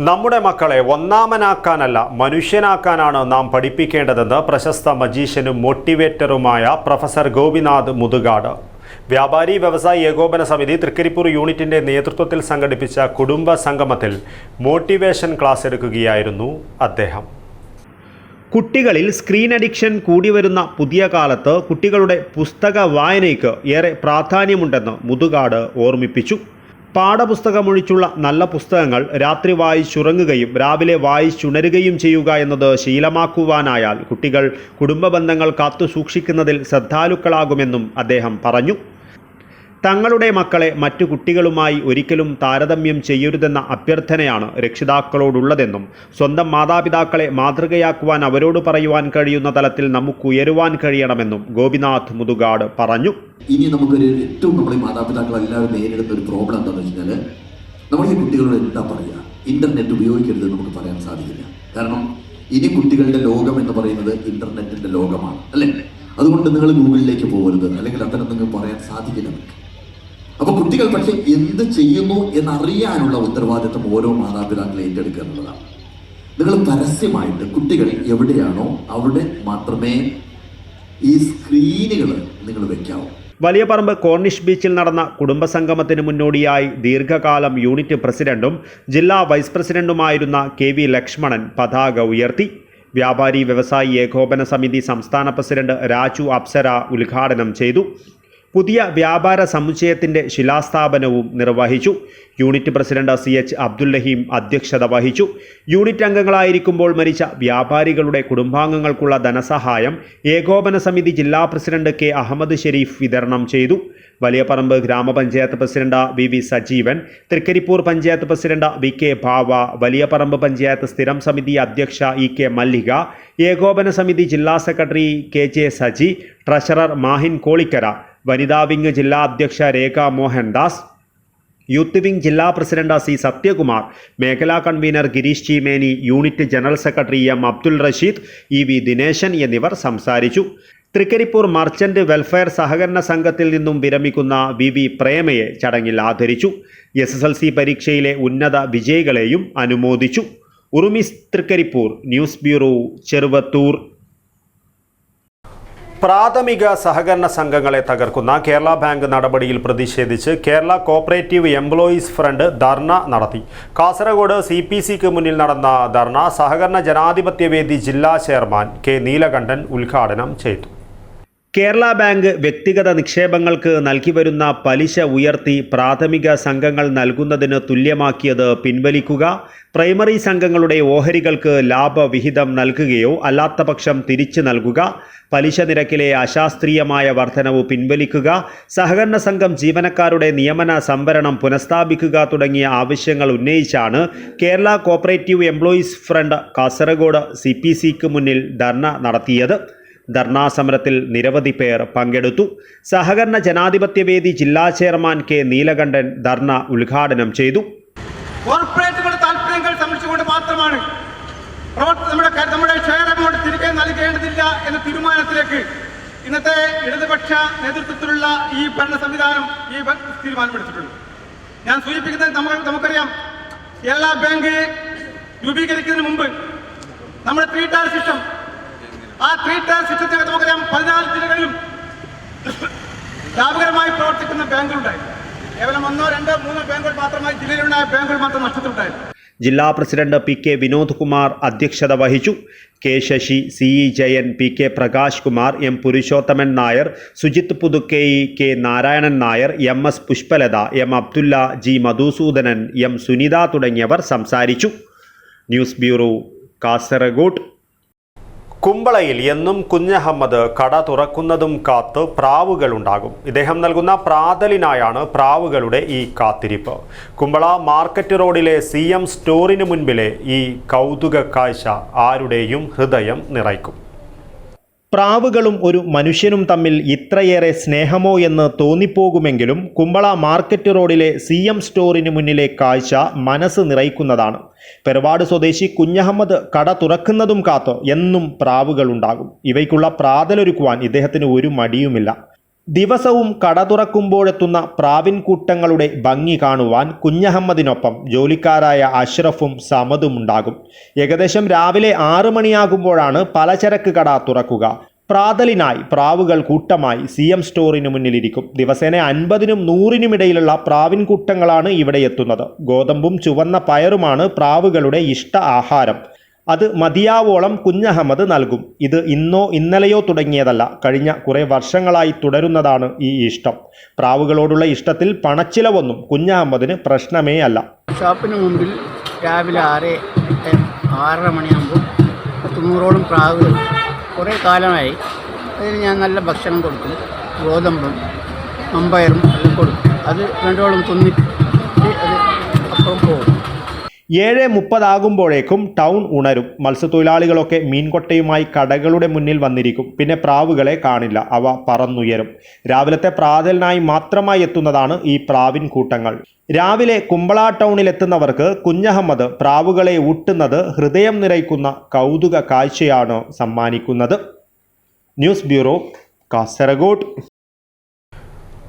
നമ്മുടെ മക്കളെ ഒന്നാമനാക്കാനല്ല മനുഷ്യനാക്കാനാണ് നാം പഠിപ്പിക്കേണ്ടതെന്ന് പ്രശസ്ത മജീഷ്യനും മോട്ടിവേറ്ററുമായ പ്രൊഫസർ ഗോപിനാഥ് മുതുകാട്. വ്യാപാരി വ്യവസായി ഏകോപന സമിതി തൃക്കരിപ്പൂർ യൂണിറ്റിൻ്റെ നേതൃത്വത്തിൽ സംഘടിപ്പിച്ച കുടുംബ സംഗമത്തിൽ മോട്ടിവേഷൻ ക്ലാസ് എടുക്കുകയായിരുന്നു അദ്ദേഹം. കുട്ടികളിൽ സ്ക്രീൻ അഡിക്ഷൻ കൂടി വരുന്ന പുതിയ കാലത്ത് കുട്ടികളുടെ പുസ്തക വായനയ്ക്ക് ഏറെ പ്രാധാന്യമുണ്ടെന്ന് മുതുകാട് ഓർമ്മിപ്പിച്ചു. പാഠപുസ്തകമൊഴിച്ചുള്ള നല്ല പുസ്തകങ്ങൾ രാത്രി വായിച്ചുറങ്ങുകയും രാവിലെ വായിച്ചുണരുകയും ചെയ്യുക എന്നത് ശീലമാക്കുവാനായാൽ കുട്ടികൾ കുടുംബ ബന്ധങ്ങൾ കാത്തു സൂക്ഷിക്കുന്നതിൽ ശ്രദ്ധാലുക്കളാകുമെന്നും അദ്ദേഹം പറഞ്ഞു. തങ്ങളുടെ മക്കളെ മറ്റു കുട്ടികളുമായി ഒരിക്കലും താരതമ്യം ചെയ്യരുതെന്ന അഭ്യർത്ഥനയാണ് രക്ഷിതാക്കളോടുള്ളതെന്നും സ്വന്തം മാതാപിതാക്കളെ മാതൃകയാക്കുവാൻ അവരോട് പറയുവാൻ കഴിയുന്ന തലത്തിൽ നമുക്ക് ഉയരുവാൻ കഴിയണമെന്നും ഗോപിനാഥ് മുതുകാട് പറഞ്ഞു. ഇനി നമുക്കൊരു ഏറ്റവും നമ്മുടെ മാതാപിതാക്കൾ എല്ലാവരും നേരിടുന്ന ഒരു പ്രോബ്ലം എന്താണെന്ന് വെച്ചാൽ നമ്മൾ ഈ കുട്ടികളോട് എന്താ പറയുക, ഇന്റർനെറ്റ് ഉപയോഗിക്കരുത് നമുക്ക് പറയാൻ സാധിക്കില്ല. കാരണം ഇനി കുട്ടികളുടെ ലോകം എന്ന് പറയുന്നത് ഇന്റർനെറ്റിന്റെ ലോകമാണ്, അല്ലേ? അതുകൊണ്ട് നിങ്ങൾ ഗൂഗിളിലേക്ക് പോകരുത്, അല്ലെങ്കിൽ അത്തരം നിങ്ങൾക്ക് പറയാൻ സാധിക്കില്ല നമുക്ക്. അപ്പൊ കുട്ടികൾ പക്ഷെ എന്ത് ചെയ്യുന്നു എന്നറിയാനുള്ള ഉത്തരവാദിത്വം ഓരോ മാതാപിതാക്കളെ ഏറ്റെടുക്കുക എന്നുള്ളതാണ്. നിങ്ങൾ പരസ്യമായിട്ട് കുട്ടികൾ എവിടെയാണോ അവിടെ മാത്രമേ ഈ സ്ക്രീനുകൾ നിങ്ങൾ വെക്കാവൂ. വലിയ പറമ്പ് കോർണിഷ് ബീച്ചിൽ നടന്ന കുടുംബസംഗമത്തിന് മുന്നോടിയായി ദീർഘകാലം യൂണിറ്റ് പ്രസിഡന്റും ജില്ലാ വൈസ് പ്രസിഡന്റുമായിരുന്ന KV ലക്ഷ്മണൻ പതാക ഉയർത്തി. വ്യാപാരി വ്യവസായി ഏകോപന സമിതി സംസ്ഥാന പ്രസിഡന്റ് രാജു അപ്സര ഉദ്ഘാടനം ചെയ്തു. പുതിയ വ്യാപാര സമുച്ചയത്തിൻ്റെ ശിലാസ്ഥാപനവും നിർവഹിച്ചു. യൂണിറ്റ് പ്രസിഡന്റ് CH അബ്ദുൽ റഹീം അധ്യക്ഷത വഹിച്ചു. യൂണിറ്റ് അംഗങ്ങളായിരിക്കുമ്പോൾ മരിച്ച വ്യാപാരികളുടെ കുടുംബാംഗങ്ങൾക്കുള്ള ധനസഹായം ഏകോപന സമിതി ജില്ലാ പ്രസിഡന്റ് K അഹമ്മദ് ഷെരീഫ് വിതരണം ചെയ്തു. വലിയ പറമ്പ് ഗ്രാമപഞ്ചായത്ത് president VV Sajeevan, Trikaripur panchayat president VK Bhava, വലിയ പറമ്പ് പഞ്ചായത്ത് സ്ഥിരം സമിതി അധ്യക്ഷ EK മല്ലിക, ഏകോപന സമിതി ജില്ലാ secretary KJ Saji, treasurer Mahin Kolikkara, വനിതാ വിംഗ് ജില്ലാ അധ്യക്ഷ രേഖ മോഹൻദാസ്, യൂത്ത് വിംഗ് ജില്ലാ പ്രസിഡന്റ് C സത്യകുമാർ, മേഖലാ convener Girish Cheemeni, unit general secretary M Abdul Rasheed, EV Dineshan എന്നിവർ സംസാരിച്ചു. തൃക്കരിപ്പൂർ മർച്ചന്റ് വെൽഫെയർ സഹകരണ സംഘത്തിൽ നിന്നും വിരമിക്കുന്ന VV പ്രേമയെ ചടങ്ങിൽ ആദരിച്ചു. SSLC പരീക്ഷയിലെ ഉന്നത വിജയികളെയും അനുമോദിച്ചു. ഉറുമിസ് തൃക്കരിപ്പൂർ, ന്യൂസ് ബ്യൂറോ, ചെറുവത്തൂർ. പ്രാഥമിക സഹകരണ സംഘങ്ങളെ തകർക്കുന്ന കേരള ബാങ്ക് നടപടിയിൽ പ്രതിഷേധിച്ച് കേരള കോപ്പറേറ്റീവ് എംപ്ലോയീസ് ഫ്രണ്ട് ധർണ നടത്തി. കാസർഗോഡ് CPCക്ക് മുന്നിൽ നടന്ന ധർണ സഹകരണ ജനാധിപത്യവേദി ജില്ലാ ചെയർമാൻ K നീലകണ്ഠൻ ഉദ്ഘാടനം ചെയ്തു. കേരള ബാങ്ക് വ്യക്തിഗത നിക്ഷേപങ്ങൾക്ക് നൽകി വരുന്ന പലിശ ഉയർത്തി പ്രാഥമിക സംഘങ്ങൾ നൽകുന്നതിന് തുല്യമാക്കിയത് പിൻവലിക്കുക, പ്രൈമറി സംഘങ്ങളുടെ ഓഹരികൾക്ക് ലാഭവിഹിതം നൽകുകയോ അല്ലാത്തപക്ഷം തിരിച്ചു നൽകുക, പലിശ നിരക്കിലെ അശാസ്ത്രീയമായ വർധനവ് പിൻവലിക്കുക, സഹകരണ സംഘം ജീവനക്കാരുടെ നിയമന സംവരണം പുനഃസ്ഥാപിക്കുക തുടങ്ങിയ ആവശ്യങ്ങൾ ഉന്നയിച്ചാണ് Kerala cooperative employees front Kasaragod CPCക്ക് മുന്നിൽ ധർണ നടത്തിയത്. ധർണാ സമരത്തിൽ നിരവധി പേർ പങ്കെടുത്തു. സഹകരണ ജനാധിപത്യവേദി ജില്ലാ ചെയർമാൻ K നീലകണ്ഠൻ ധർണ ഉദ്ഘാടനം ചെയ്തു. കോർപ്പറേറ്റുകളുടെ താല്പര്യങ്ങൾ സംരക്ഷിച്ചുകൊണ്ട് മാത്രമാണ് നമ്മുടെ ഷെയർ എമൗണ്ട് തിരികെ നൽകേണ്ടതില്ല എന്ന തീരുമാനത്തിലേക്ക് ഇന്നത്തെ ഇടതുപക്ഷ നേതൃത്വത്തിലുള്ള ഈ ഭരണ സംവിധാനം തീരുമാനമെടുത്തിട്ടുണ്ട്. ഞാൻ സൂചിപ്പിക്കുന്നത് നമുക്കറിയാം, കേരള ബാങ്ക് രൂപീകരിക്കുന്നതിന് മുമ്പ് നമ്മുടെ 3 ടയർ സിസ്റ്റം, ആ 3 ടയർ സിസ്റ്റത്തിൽ നമുക്കറിയാം 14 ജില്ലകളിലും ലാഭകരമായി പ്രവർത്തിക്കുന്ന ബാങ്കുകളുണ്ടായിരുന്നു. കേവലം 1, 2, 3 ബാങ്കുകൾ മാത്രമായി ജില്ലയിലുണ്ടായ ബാങ്കുകൾ മാത്രം നഷ്ടത്തിലുണ്ടായിരുന്നു. ജില്ലാ പ്രസിഡന്റ് PK വിനോദ് കുമാർ അധ്യക്ഷത വഹിച്ചു. K Sasi, CE Jayan, PK Prakash Kumar, M Purushothaman Nair, Sujith Puthukkai, K Narayanan Nair, MS Pushpalatha, M Abdulla, G Madhusoodanan, M Sunitha തുടങ്ങിയവർ സംസാരിച്ചു. News bureau, Kasaragod. കുമ്പളയിൽ എന്നും കുഞ്ഞഹമ്മദ് കട തുറക്കുന്നതും കാത്ത് പ്രാവുകളുണ്ടാകും. ഇദ്ദേഹം നൽകുന്ന പ്രാതലിനായാണ് പ്രാവുകളുടെ ഈ കാത്തിരിപ്പ്. കുമ്പള മാർക്കറ്റ് റോഡിലെ CM സ്റ്റോറിന് മുൻപിലെ ഈ കൗതുക കാഴ്ച ആരുടെയും ഹൃദയം നിറയ്ക്കും. പ്രാവുകളും ഒരു മനുഷ്യനും തമ്മിൽ ഇത്രയേറെ സ്നേഹമോ എന്ന് തോന്നിപ്പോകുമെങ്കിലും കുമ്പള മാർക്കറ്റ് റോഡിലെ CM സ്റ്റോറിന് മുന്നിലെ കാഴ്ച മനസ്സ് നിറയ്ക്കുന്നതാണ്. പെരുവാട് സ്വദേശി കുഞ്ഞഹമ്മദ് കട തുറക്കുന്നതും കാത്ത് എന്നും പ്രാവുകളുണ്ടാകും. ഇവയ്ക്കുള്ള പ്രാതലൊരുക്കുവാൻ ഇദ്ദേഹത്തിന് ഒരു മടിയുമില്ല. ദിവസവും കട തുറക്കുമ്പോഴെത്തുന്ന പ്രാവിൻ കൂട്ടങ്ങളുടെ ഭംഗി കാണുവാൻ കുഞ്ഞഹമ്മദിനൊപ്പം ജോലിക്കാരായ അഷ്റഫും സമദും ഉണ്ടാകും. ഏകദേശം രാവിലെ 6 മണിയാകുമ്പോഴാണ് പലചരക്ക് കട തുറക്കുക. പ്രാതലിനായി പ്രാവുകൾ കൂട്ടമായി CM സ്റ്റോറിന് മുന്നിലിരിക്കും. ദിവസേന 50-നും 100-നും ഇടയിലുള്ള പ്രാവിൻ കൂട്ടങ്ങളാണ് ഇവിടെ എത്തുന്നത്. ഗോതമ്പും ചുവന്ന പയറുമാണ് പ്രാവുകളുടെ ഇഷ്ട ആഹാരം. അത് മതിയാവോളം കുഞ്ഞഹമ്മദ് നൽകും. ഇത് ഇന്നോ ഇന്നലെയോ തുടങ്ങിയതല്ല, കഴിഞ്ഞ കുറേ വർഷങ്ങളായി തുടരുന്നതാണ് ഈ ഇഷ്ടം. പ്രാവുകളോടുള്ള ഇഷ്ടത്തിൽ പണച്ചിലവൊന്നും കുഞ്ഞഹമ്മദിന് പ്രശ്നമേ അല്ല. ഷോപ്പിന് മുമ്പിൽ രാവിലെ 6-6:30 മണിയാകുമ്പോൾ 100ഓളം പ്രാവുകൾ കുറേ കാലമായി. അതിന് ഞാൻ നല്ല ഭക്ഷണം കൊടുക്കും, ഗോതമ്പും മമ്പയറും എല്ലാം കൊടുക്കും. അത് രണ്ടോളം തിന്നിട്ട് അത് അപ്പുറം പോകും. 7:30 ആകുമ്പോഴേക്കും ടൗൺ ഉണരും. മത്സ്യത്തൊഴിലാളികളൊക്കെ മീൻകൊട്ടയുമായി കടകളുടെ മുന്നിൽ വന്നിരിക്കും. പിന്നെ പ്രാവുകളെ കാണില്ല, അവ പറന്നുയരും. രാവിലത്തെ പ്രാതലിനായി മാത്രമായി എത്തുന്നതാണ് ഈ പ്രാവിൻ കൂട്ടങ്ങൾ. രാവിലെ കുമ്പള ടൗണിലെത്തുന്നവർക്ക് കുഞ്ഞഹമ്മദ് പ്രാവുകളെ ഊട്ടുന്നത് ഹൃദയം നിറയ്ക്കുന്ന കൗതുക കാഴ്ചയാണ് സമ്മാനിക്കുന്നത്. News bureau, Kasaragod.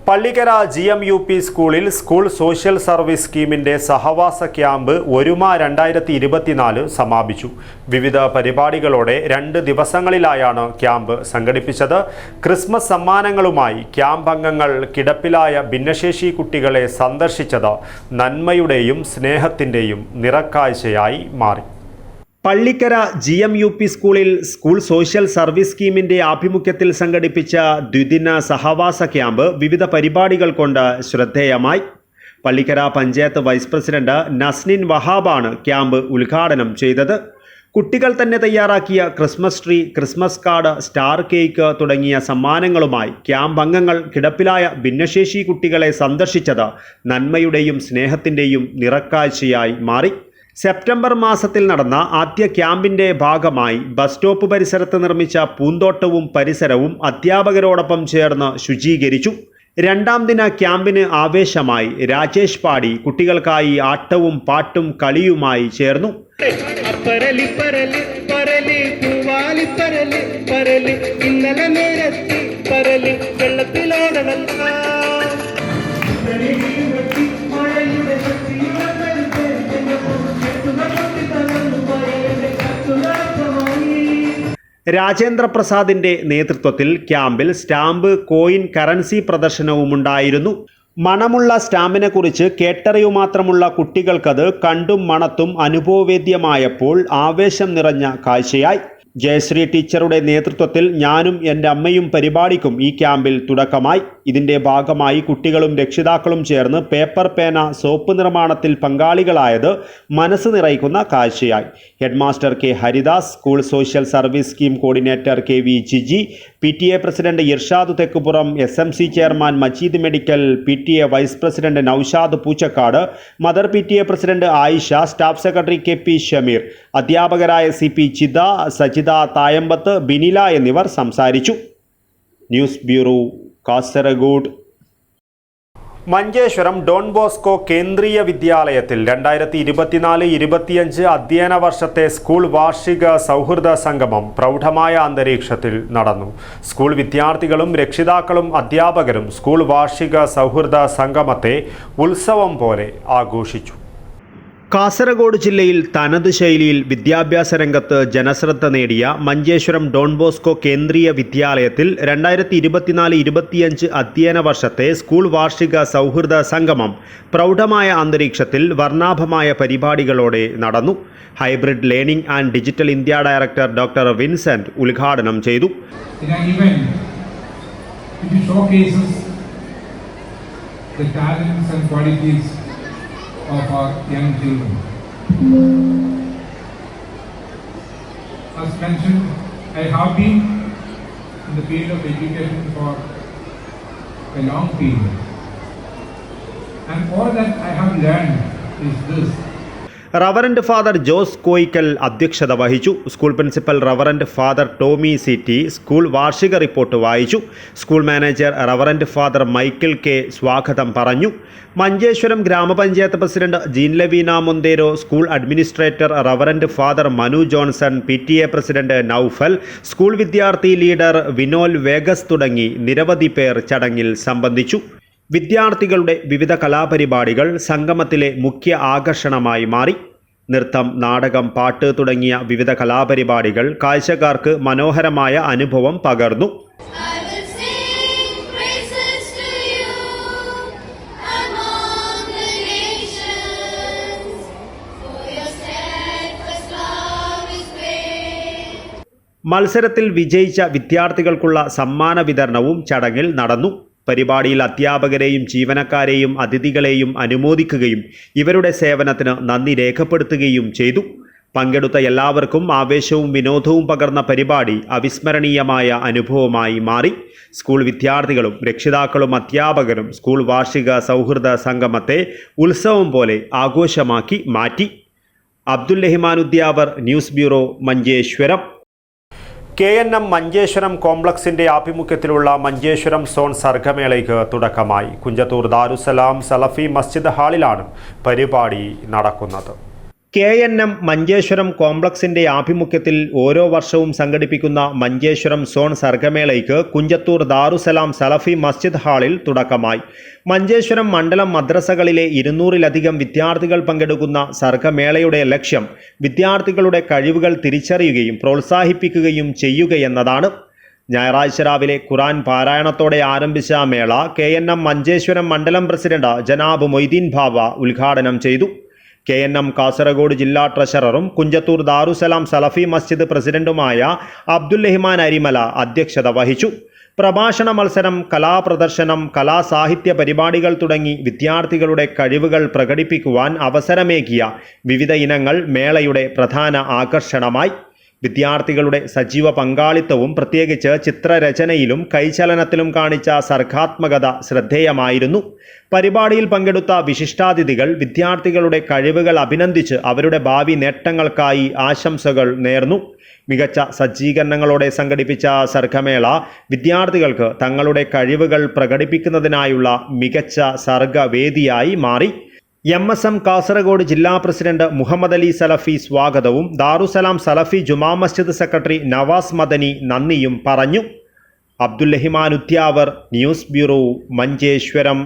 Pallikkara GMUP സ്കൂളിൽ സ്കൂൾ സോഷ്യൽ സർവീസ് സ്കീമിന്റെ സഹവാസ ക്യാമ്പ് ഒരുമ 2024 സമാപിച്ചു. വിവിധ പരിപാടികളോടെ 2 ദിവസങ്ങളിലായാണ് ക്യാമ്പ് സംഘടിപ്പിച്ചത്. ക്രിസ്മസ് സമ്മാനങ്ങളുമായി ക്യാമ്പ് അംഗങ്ങൾ കിടപ്പിലായ ഭിന്നശേഷി കുട്ടികളെ സന്ദർശിച്ചത് നന്മയുടെയും സ്നേഹത്തിന്റെയും നിറക്കാഴ്ചയായി മാറി. പള്ളിക്കര GMUP സ്കൂളിൽ സ്കൂൾ സോഷ്യൽ സർവീസ് സ്കീമിന്റെ ആഭിമുഖ്യത്തിൽ സംഘടിപ്പിച്ച ദ്വിദിന സഹവാസ ക്യാമ്പ് വിവിധ പരിപാടികൾ കൊണ്ട് ശ്രദ്ധേയമായി. പള്ളിക്കര പഞ്ചായത്ത് വൈസ് പ്രസിഡന്റ് നസ്നിൻ വഹാബാണ് ക്യാമ്പ് ഉദ്ഘാടനം ചെയ്തത്. കുട്ടികൾ തന്നെ തയ്യാറാക്കിയ Christmas tree, Christmas card, star cake തുടങ്ങിയ സമ്മാനങ്ങളുമായി ക്യാമ്പ് അംഗങ്ങൾ കിടപ്പിലായ ഭിന്നശേഷി കുട്ടികളെ സന്ദർശിച്ചത് നന്മയുടെയും സ്നേഹത്തിന്റെയും നിറക്കാഴ്ചയായി മാറി. സെപ്റ്റംബർ മാസത്തിൽ നടന്ന ആദ്യ ക്യാമ്പിന്റെ ഭാഗമായി ബസ് സ്റ്റോപ്പ് പരിസരത്ത് നിർമ്മിച്ച പൂന്തോട്ടവും പരിസരവും അധ്യാപകരോടൊപ്പം ചേർന്ന് ശുചീകരിച്ചു. 2ാം ദിന ക്യാമ്പിന് ആവേശമായി രാജേഷ് പാടി കുട്ടികൾക്കായി ആട്ടവും പാട്ടും കളിയുമായി ചേർന്നു. രാജേന്ദ്ര പ്രസാദിന്റെ നേതൃത്വത്തിൽ ക്യാമ്പിൽ സ്റ്റാമ്പ്, കോയിൻ, കറൻസി പ്രദർശനവുമുണ്ടായിരുന്നു. മണമുള്ള സ്റ്റാമ്പിനെ കുറിച്ച് കേട്ടറിയു മാത്രമുള്ള കുട്ടികൾക്കത് കണ്ടും മണത്തും അനുഭവവേദ്യമായപ്പോൾ ആവേശം നിറഞ്ഞ കാഴ്ചയായി. ജയശ്രീ ടീച്ചറുടെ നേതൃത്വത്തിൽ ഞാനും എൻ്റെ അമ്മയും പരിപാടിക്കും ഈ ക്യാമ്പിൽ തുടക്കമായി. ഇതിൻ്റെ ഭാഗമായി കുട്ടികളും രക്ഷിതാക്കളും ചേർന്ന് പേപ്പർ, പേന, സോപ്പ് നിർമ്മാണത്തിൽ പങ്കാളികളായത് മനസ്സ് നിറയ്ക്കുന്ന കാഴ്ചയായി. Headmaster K Haridas, school social service scheme coordinator KV Jiji, PTA president Irshad Thekkupuram, SMC chairman Majeed medical, PTA vice president Naushad Poochakkad, mother PTA president Ayisha, staff secretary KP Shameer, അധ്യാപകരായ CP ചിത, സജിത തായമ്പത്ത്, ബിനില എന്നിവർ സംസാരിച്ചു. News bureau, Kasaragod. Manjeshwaram Don Bosco Kendriya വിദ്യാലയത്തിൽ 2024-25 അധ്യയന വർഷത്തെ സ്കൂൾ വാർഷിക സൗഹൃദ സംഗമം പ്രൗഢമായ അന്തരീക്ഷത്തിൽ നടന്നു. സ്കൂൾ വിദ്യാർത്ഥികളും രക്ഷിതാക്കളും അധ്യാപകരും സ്കൂൾ വാർഷിക സൗഹൃദ സംഗമത്തെ ഉത്സവം പോലെ ആഘോഷിച്ചു. കാസർഗോഡ് ജില്ലയിൽ തനത് ശൈലിയിൽ വിദ്യാഭ്യാസ രംഗത്ത് ജനശ്രദ്ധ നേടിയ മഞ്ചേശ്വരം ഡോൺ ബോസ്കോ കേന്ദ്രീയ വിദ്യാലയത്തിൽ 2024-25 അധ്യയന വർഷത്തെ സ്കൂൾ വാർഷിക സൗഹൃദ സംഗമം പ്രൗഢമായ അന്തരീക്ഷത്തിൽ വർണ്ണാഭമായ പരിപാടികളോടെ നടന്നു. Hybrid learning and digital India director doctor Vincent ഉദ്ഘാടനം ചെയ്തു. Of our young children. As mentioned, I have been in the field of education for a long period, and all that I have learned is this. Reverend father Jose Koyikkal അധ്യക്ഷത വഹിച്ചു. School principal reverend father Tomy city school വാർഷിക report വായിച്ചു. School manager reverend father Michael K സ്വാഗതം പറഞ്ഞു. മഞ്ചേശ്വരം ഗ്രാമപഞ്ചായത്ത് president Jean Lavina Monteiro, school administrator reverend father Manu Johnson, PTA president Noufal, school വിദ്യാർത്ഥി leader Vinol Vegas തുടങ്ങി നിരവധി പേർ ചടങ്ങിൽ സംബന്ധിച്ചു. വിദ്യാർത്ഥികളുടെ വിവിധ കലാപരിപാടികൾ സംഗമത്തിലെ മുഖ്യ ആകർഷണമായി മാറി. നൃത്തം, നാടകം, പാട്ട് തുടങ്ങിയ വിവിധ കലാപരിപാടികൾ കാഴ്ചക്കാർക്ക് മനോഹരമായ അനുഭവം പകർന്നു. മത്സരത്തിൽ വിജയിച്ച വിദ്യാർത്ഥികൾക്കുള്ള സമ്മാന വിതരണവും ചടങ്ങിൽ നടന്നു. പരിപാടിയിൽ അധ്യാപകരെയും ജീവനക്കാരെയും അതിഥികളെയും അനുമോദിക്കുകയും ഇവരുടെ സേവനത്തിന് നന്ദി രേഖപ്പെടുത്തുകയും ചെയ്തു. പങ്കെടുത്ത എല്ലാവർക്കും ആവേശവും വിനോദവും പകർന്ന പരിപാടി അവിസ്മരണീയമായ അനുഭവമായി മാറി. സ്കൂൾ വിദ്യാർത്ഥികളും രക്ഷിതാക്കളും അധ്യാപകരും സ്കൂൾ വാർഷിക സൗഹൃദ സംഗമത്തെ ഉത്സവം പോലെ ആഘോഷമാക്കി മാറ്റി. അബ്ദുൽ റഹ്മാനുദ്യാവർ, news bureau, Manjeshwaram. KNM Manjeshwaram കോംപ്ലക്സിന്റെ ആഭിമുഖ്യത്തിലുള്ള മഞ്ചേശ്വരം സോൺ സർഗമേളയ്ക്ക് തുടക്കമായി. കുഞ്ചത്തൂർ ദാരുസലാം സലഫി മസ്ജിദ് ഹാളിലാണ് പരിപാടി നടക്കുന്നത്. KNM മഞ്ചേശ്വരം കോംപ്ലക്സിന്റെ ആഭിമുഖ്യത്തിൽ ഓരോ വർഷവും സംഘടിപ്പിക്കുന്ന മഞ്ചേശ്വരം സോൺ സർഗമേളയ്ക്ക് കുഞ്ചത്തൂർ ദാറുസലാം സലഫി മസ്ജിദ് ഹാളിൽ തുടക്കമായി. മഞ്ചേശ്വരം മണ്ഡലം മദ്രസകളിലെ 200-ലധികം വിദ്യാർത്ഥികൾ പങ്കെടുക്കുന്ന സർഗമേളയുടെ ലക്ഷ്യം വിദ്യാർത്ഥികളുടെ കഴിവുകൾ തിരിച്ചറിയുകയും പ്രോത്സാഹിപ്പിക്കുകയും ചെയ്യുകയെന്നതാണ്. ഞായറാഴ്ച രാവിലെ ഖുർആൻ പാരായണത്തോടെ ആരംഭിച്ച മേള KNM മഞ്ചേശ്വരം മണ്ഡലം പ്രസിഡന്റ് ജനാബ് മൊയ്തീൻ ബാവ ഉദ്ഘാടനം ചെയ്തു. KNM കാസർഗോഡ് ജില്ലാ ട്രഷററും കുഞ്ചത്തൂർ ദാറുസലാം സലഫി മസ്ജിദ് പ്രസിഡന്റുമായ അബ്ദുൽ റഹ്മാൻ അരിമല അധ്യക്ഷത വഹിച്ചു. പ്രഭാഷണ മത്സരം, കലാപ്രദർശനം, കലാസാഹിത്യ പരിപാടികൾ തുടങ്ങി വിദ്യാർത്ഥികളുടെ കഴിവുകൾ പ്രകടിപ്പിക്കുവാൻ അവസരമേകിയ വിവിധ ഇനങ്ങൾ മേളയുടെ പ്രധാന ആകർഷണമായി. വിദ്യാർത്ഥികളുടെ സജീവ പങ്കാളിത്തവും പ്രത്യേകിച്ച് ചിത്രരചനയിലും കൈചലനത്തിലും കാണിച്ച സർഗാത്മകത ശ്രദ്ധേയമായിരുന്നു. പരിപാടിയിൽ പങ്കെടുത്ത വിശിഷ്ടാതിഥികൾ വിദ്യാർത്ഥികളുടെ കഴിവുകൾ അഭിനന്ദിച്ച് അവരുടെ ഭാവി നേട്ടങ്ങൾക്കായി ആശംസകൾ നേർന്നു. മികച്ച സജ്ജീകരണങ്ങളോടെ സംഘടിപ്പിച്ച സർഗമേള വിദ്യാർത്ഥികൾക്ക് തങ്ങളുടെ കഴിവുകൾ പ്രകടിപ്പിക്കുന്നതിനായുള്ള മികച്ച സർഗവേദിയായി മാറി. MSM കാസർഗോഡ് ജില്ലാ പ്രസിഡന്റ് മുഹമ്മദ് അലി സലഫി സ്വാഗതവും ദാറുസലാം സലഫി ജുമാ മസ്ജിദ് സെക്രട്ടറി നവാസ് മദനി നന്ദിയും പറഞ്ഞു. Abdul Rahman Udyavar, news bureau, Manjeshwaram.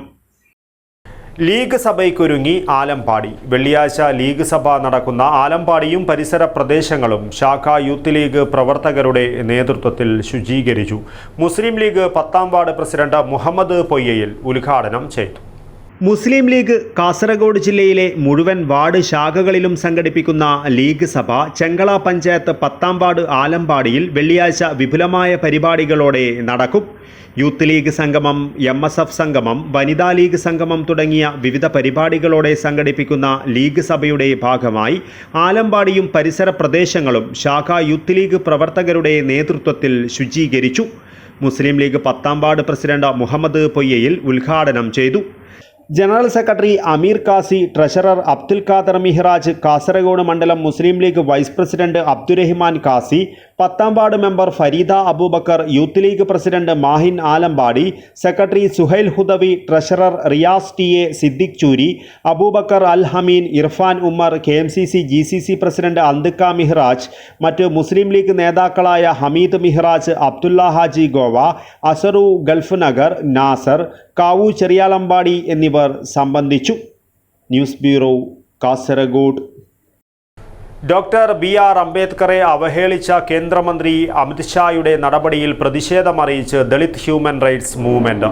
League സഭയ്ക്കൊരുങ്ങി ആലമ്പാടി. വെള്ളിയാഴ്ച ലീഗ് സഭ നടക്കുന്ന ആലമ്പാടിയും പരിസര പ്രദേശങ്ങളും ശാഖാ യൂത്ത് ലീഗ് പ്രവർത്തകരുടെ നേതൃത്വത്തിൽ ശുചീകരിച്ചു. മുസ്ലിം ലീഗ് 10ാം വാർഡ് പ്രസിഡന്റ് മുഹമ്മദ് പൊയ്യയിൽ ഉദ്ഘാടനം ചെയ്തു. മുസ്ലിം ലീഗ് കാസർഗോഡ് ജില്ലയിലെ മുഴുവൻ വാർഡ് ശാഖകളിലും സംഘടിപ്പിക്കുന്ന ലീഗ് സഭ ചെങ്കള പഞ്ചായത്ത് 10ാം വാർഡ് ആലമ്പാടിയിൽ വെള്ളിയാഴ്ച വിപുലമായ പരിപാടികളോടെ നടക്കും. യൂത്ത് ലീഗ് സംഗമം, MSF സംഗമം, വനിതാ ലീഗ് സംഗമം തുടങ്ങിയ വിവിധ പരിപാടികളോടെ സംഘടിപ്പിക്കുന്ന ലീഗ് സഭയുടെ ഭാഗമായി ആലമ്പാടിയും പരിസര പ്രദേശങ്ങളും ശാഖാ യൂത്ത് ലീഗ് പ്രവർത്തകരുടെ നേതൃത്വത്തിൽ ശുചീകരിച്ചു. മുസ്ലിം ലീഗ് 10ാം വാർഡ് പ്രസിഡന്റ് മുഹമ്മദ് പൊയ്യയിൽ ഉദ്ഘാടനം ചെയ്തു. General secretary Ameer Kasi, treasurer Abdul Khader Mihraj, Kasaragod മണ്ഡലം Muslim league vice president Abdurahiman Kasi, 10ാം ward member Fareeda Aboobacker, youth league president Mahin Alampady, secretary Suhail Hudavi, treasurer Riyas TA, Siddique Choori, Aboobacker Al Hameen, Irfan Ummer, KMCC GCC president Anthikka Mihraj, മറ്റ് മുസ്ലിം ലീഗ് നേതാക്കളായ ഹമീദ് മിഹ്റാജ്, അബ്ദുള്ള ഹാജി ഗോവ, അസറു ഗൾഫ് നഗർ, നാസർ, കാവു ചെറിയാലമ്പാടി എന്നിവർ സംബന്ധിച്ചു. News bureau, Kasaragod. Doctor BR അംബേദ്കറെ അവഹേളിച്ച കേന്ദ്രമന്ത്രി അമിത്ഷായുടെ നടപടിയിൽ പ്രതിഷേധമറിയിച്ച് ദളിത് ഹ്യൂമൻ റൈറ്റ്സ് മൂവ്മെന്റ്.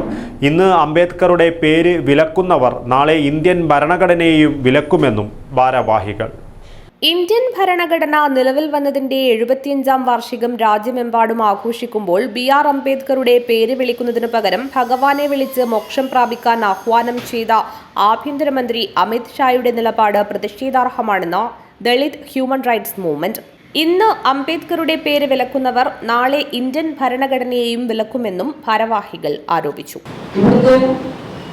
ഇന്ന് അംബേദ്കറുടെ പേര് വിലക്കുന്നവർ നാളെ ഇന്ത്യൻ ഭരണഘടനയെയും വിലക്കുമെന്നും ഭാരവാഹികൾ. ഇന്ത്യൻ ഭരണഘടന നിലവിൽ വന്നതിന്റെ 75ാം വാർഷികം രാജ്യമെമ്പാടും ആഘോഷിക്കുമ്പോൾ BR അംബേദ്കറുടെ പേര് വിളിക്കുന്നതിനു പകരം ഭഗവാനെ വിളിച്ച് മോക്ഷം പ്രാപിക്കാൻ ആഹ്വാനം ചെയ്ത ആഭ്യന്തരമന്ത്രി അമിത് ഷായുടെ നിലപാട് പ്രതിഷേധാർഹമാണെന്ന് ദളിത് ഹ്യൂമൻ റൈറ്റ്സ് മൂവ്മെന്റ്. ഇന്ന് അംബേദ്കറുടെ പേര് വിലക്കുന്നവർ നാളെ ഇന്ത്യൻ ഭരണഘടനയെയും വിലക്കുമെന്നും ഭാരവാഹികൾ ആരോപിച്ചു. ഇവിടുത്തെ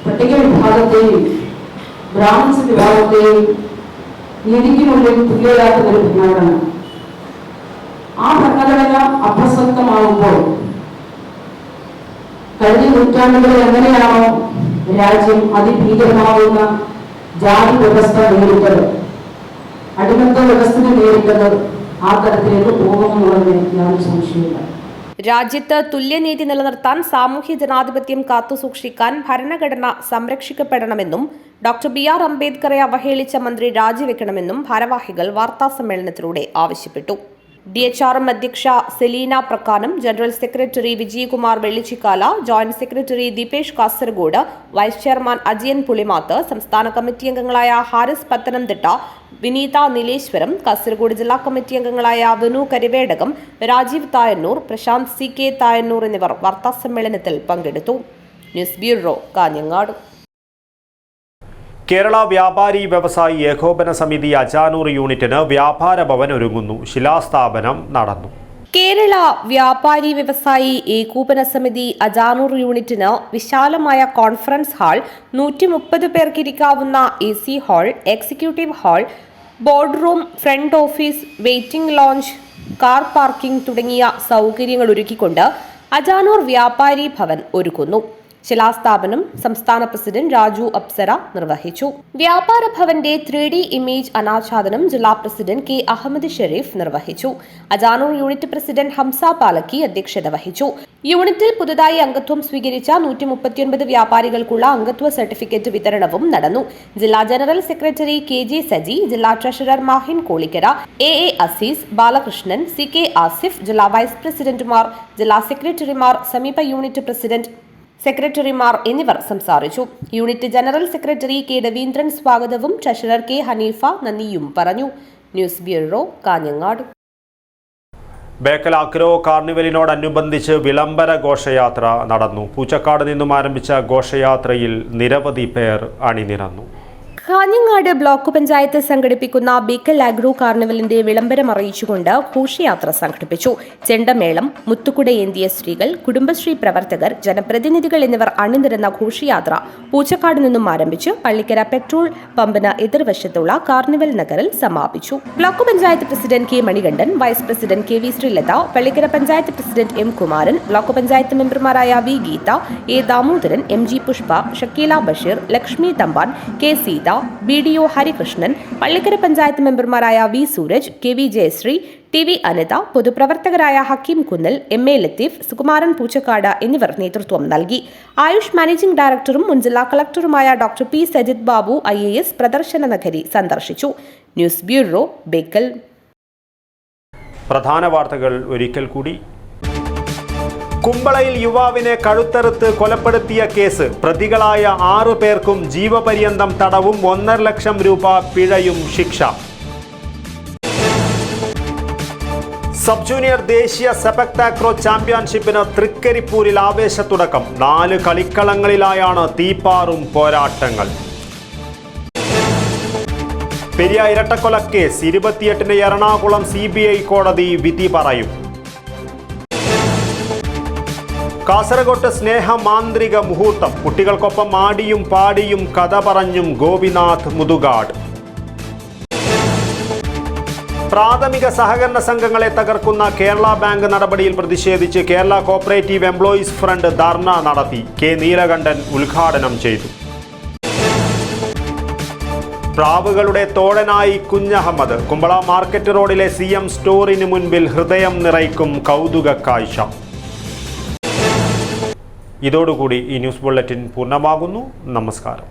പട്ടിക വിഭാഗത്തെയും ബ്രാഹ്മണ വിഭാഗത്തെയും നീതിക്ക് മുന്നിൽ തുല്യരാക്കുന്ന ഒരു ഭരണഘടന, ആ ഭരണഘടന അപ്രസക്തമാകുമ്പോൾ കഴിഞ്ഞ നൂറ്റാണ്ടുകളിൽ എങ്ങനെയാണോ രാജ്യം അതിഭീകരമാവുന്ന ജാതി വ്യവസ്ഥ നേരിട്ടത്, അടിമത്ത വ്യവസ്ഥ നേരിട്ടത്, ആ തരത്തിലേക്ക് പോകുമെന്നുള്ളതിന് യാതൊരു സംശയമില്ല. രാജ്യത്ത് തുല്യനീതി നിലനിർത്താൻ സാമൂഹ്യ ജനാധിപത്യം കാത്തുസൂക്ഷിക്കാൻ ഭരണഘടന സംരക്ഷിക്കപ്പെടണമെന്നും ഡോക്ടർ BR അംബേദ്കറെ അവഹേളിച്ച മന്ത്രി രാജിവെക്കണമെന്നും ഭാരവാഹികൾ വാർത്താസമ്മേളനത്തിലൂടെ ആവശ്യപ്പെട്ടു. DHRM അധ്യക്ഷ Selina Prakkanam, general secretary Vijayakumar Vellichikkala, joint secretary Deepesh Kasaragod, vice chairman Ajiyan Pulimath, സംസ്ഥാന കമ്മിറ്റി അംഗങ്ങളായ ഹാരിസ് പത്തനംതിട്ട, വിനീത നീലേശ്വരം, കാസർഗോഡ് ജില്ലാ കമ്മിറ്റി അംഗങ്ങളായ വിനു കരിവേടകം, രാജീവ് തായന്നൂർ, പ്രശാന്ത് CK തായന്നൂർ എന്നിവർ വാർത്താസമ്മേളനത്തിൽ പങ്കെടുത്തു. News bureau, Kanhangad. കേരള വ്യാപാരി വ്യവസായി ഏകോപന സമിതി അജാനൂർ യൂണിറ്റിന് വ്യാപാര ഭവൻ ഒരുങ്ങുന്നു. ശിലാസ്ഥാപനം നടന്നു. കേരള വ്യാപാരി വ്യവസായി ഏകോപന സമിതി അജാനൂർ യൂണിറ്റിന് വിശാലമായ കോൺഫറൻസ് ഹാൾ, 130 പേർക്കിരിക്കാവുന്ന AC ഹാൾ, executive hall, board room, front office, waiting lounge, car parking തുടങ്ങിയ സൗകര്യങ്ങൾ ഒരുക്കിക്കൊണ്ട് അജാനൂർ വ്യാപാരി ഭവൻ ഒരുക്കുന്നു. ശിലാസ്ഥാപനം സംസ്ഥാന പ്രസിഡന്റ് രാജു അപ്സര നിർവഹിച്ചു. വ്യാപാര ഭവന്റെ 3D ഇമേജ് അനാച്ഛാദനം ജില്ലാ പ്രസിഡന്റ് കെ അഹമ്മദ് ഷെരീഫ് നിർവഹിച്ചു. അജാനൂർ യൂണിറ്റ് പ്രസിഡന്റ് ഹംസ പാലക്കി അധ്യക്ഷത വഹിച്ചു. യൂണിറ്റിൽ പുതുതായി അംഗത്വം സ്വീകരിച്ച 139 വ്യാപാരികൾക്കുള്ള അംഗത്വ സർട്ടിഫിക്കറ്റ് വിതരണവും നടന്നു. ജില്ലാ ജനറൽ സെക്രട്ടറി KJ സജി, ജില്ലാ treasurer Mahin Kolikkara, AA Azeez, Balakrishnan, CK Asif, ജില്ലാ വൈസ് പ്രസിഡന്റുമാർ, ജില്ലാ സെക്രട്ടറിമാർ, സമീപ യൂണിറ്റ് പ്രസിഡന്റ് സെക്രട്ടറിമാർ എന്നിവർ സംസാരിച്ചു. Unit general secretary K Raveendran സ്വാഗതവും ട്രഷറർ K ഹനീഫ നന്ദിയും പറഞ്ഞു. News bureau, Kanhangad. Bekal agro കാർണിവലിനോടനുബന്ധിച്ച് വിളംബര ഘോഷയാത്ര നടന്നു. പൂച്ചക്കാട് നിന്നും ആരംഭിച്ച ഘോഷയാത്രയിൽ നിരവധി പേർ അണിനിരന്നു. കാഞ്ഞങ്ങാട് ബ്ലോക്ക് പഞ്ചായത്ത് സംഘടിപ്പിക്കുന്ന ബേക്കൽ അഗ്രോ കാർണിവലിന്റെ വിളംബരം അറിയിച്ചുകൊണ്ട് ഘോഷയാത്ര സംഘടിപ്പിച്ചു. ചെണ്ടമേളം, മുത്തുകുടയേന്തിയ സ്ത്രീകൾ, കുടുംബശ്രീ പ്രവർത്തകർ, ജനപ്രതിനിധികൾ എന്നിവർ അണിനിരന്ന ഘോഷയാത്ര പൂച്ചക്കാട് നിന്നും ആരംഭിച്ച് പള്ളിക്കര പെട്രോൾ പമ്പിന് എതിർവശത്തുള്ള കാർണിവൽ നഗറിൽ സമാപിച്ചു. Block panchayat president K Manikandan, vice president KV Sreelatha, Pallikkara panchayat president M Kumaran, block panchayat മെമ്പർമാരായ V Geetha, A Damodaran, MG Pushpa, Shakeela Basheer, Lakshmi Thampan, K Sita, BDO Harikrishnan, Pallikkara panchayat മെമ്പർമാരായ V Sooraj, KV Jayashree, TV Anitha, പൊതുപ്രവർത്തകരായ Hakeem Kunnal, MA Latheef, Sukumaran Poochakkad എന്നിവർ നേതൃത്വം നൽകി. ആയുഷ് മാനേജിംഗ് ഡയറക്ടറും മുൻ ജില്ലാ കളക്ടറുമായ doctor P Sajith Babu IAS പ്രദർശന നഗരി സന്ദർശിച്ചു. News bureau, Bekal. പ്രധാന വാർത്തകൾ ഒരിക്കൽ കൂടി. കുമ്പളയിൽ യുവാവിനെ കഴുത്തറുത്ത് കൊലപ്പെടുത്തിയ കേസ് പ്രതികളായ 6 പേർക്കും ജീവപര്യന്തം തടവും 1.5 ലക്ഷം രൂപ പിഴയും ശിക്ഷ. സബ് ജൂനിയർ ദേശീയ സെപക് താക്രോ ചാമ്പ്യൻഷിപ്പിന് തൃക്കരിപ്പൂരിൽ ആവേശത്തുടക്കം. 4 കളിക്കളങ്ങളിലായാണ് തീപ്പാറും പോരാട്ടങ്ങൾ. പെരിയ ഇരട്ടക്കൊലക്കേസ് 28-ന് എറണാകുളം CBI കോടതി വിധി പറയും. കാസർഗോട്ട് സ്നേഹ മാന്ത്രിക മുഹൂർത്തം. കുട്ടികൾക്കൊപ്പം ആടിയും പാടിയും കഥ പറഞ്ഞും ഗോപിനാഥ് മുതുകാട്. പ്രാഥമിക സഹകരണ സംഘങ്ങളെ തകർക്കുന്ന കേരള ബാങ്ക് നടപടിയിൽ പ്രതിഷേധിച്ച് കേരള കോപ്പറേറ്റീവ് എംപ്ലോയീസ് ഫ്രണ്ട് ധർണ നടത്തി. K നീലകണ്ഠൻ ഉദ്ഘാടനം ചെയ്തു. പ്രാവുകളുടെ തോഴനായി കുഞ്ഞഹമ്മദ്. കുമ്പള മാർക്കറ്റ് റോഡിലെ CM സ്റ്റോറിന് മുൻപിൽ ഹൃദയം നിറയ്ക്കും കൗതുക കാഴ്ച. ഇതോടുകൂടി ഈ ന്യൂസ് ബുള്ളറ്റിൻ പൂർണ്ണമാകുന്നു. നമസ്കാരം.